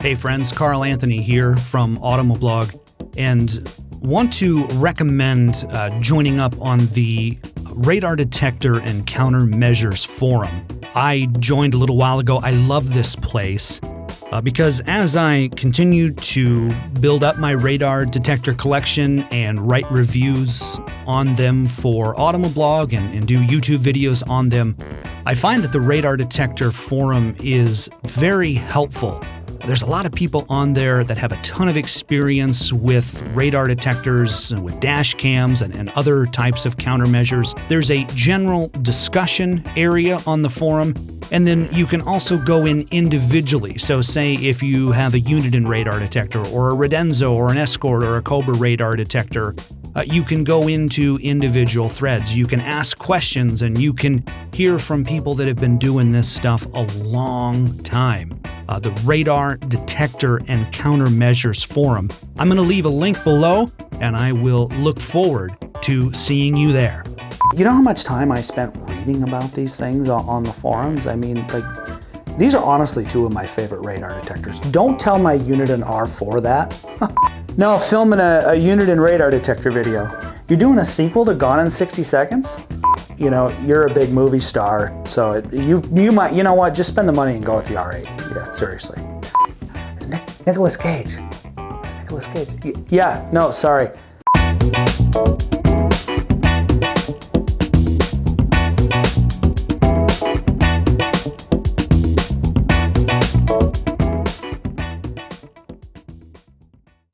Hey friends, Carl Anthony here from Automoblog, and want to recommend joining up on the Radar Detector and Countermeasures Forum. I joined a little while ago. I love this place because as I continue to build up my radar detector collection and write reviews on them for Automoblog and do YouTube videos on them, I find that the Radar Detector Forum is very helpful. There's a lot of people on there that have a ton of experience with radar detectors, with dash cams, and other types of countermeasures. There's a general discussion area on the forum, and then you can also go in individually. So say if you have a Uniden radar detector, or a Redenzo, or an Escort, or a Cobra radar detector, you can go into individual threads. You can ask questions, and you can hear from people that have been doing this stuff a long time. The Radar Detector and Countermeasures Forum. I'm going to leave a link below, and I will look forward to seeing you there. You know how much time I spent reading about these things on the forums? I mean, these are honestly two of my favorite radar detectors. Don't tell my Uniden R4 that. No, filming a Uniden radar detector video. You're doing a sequel to Gone in 60 Seconds? You know, you're a big movie star, so you might, you know what, just spend the money and go with the R8. Yeah, seriously. Nicolas Cage. Yeah, no, sorry.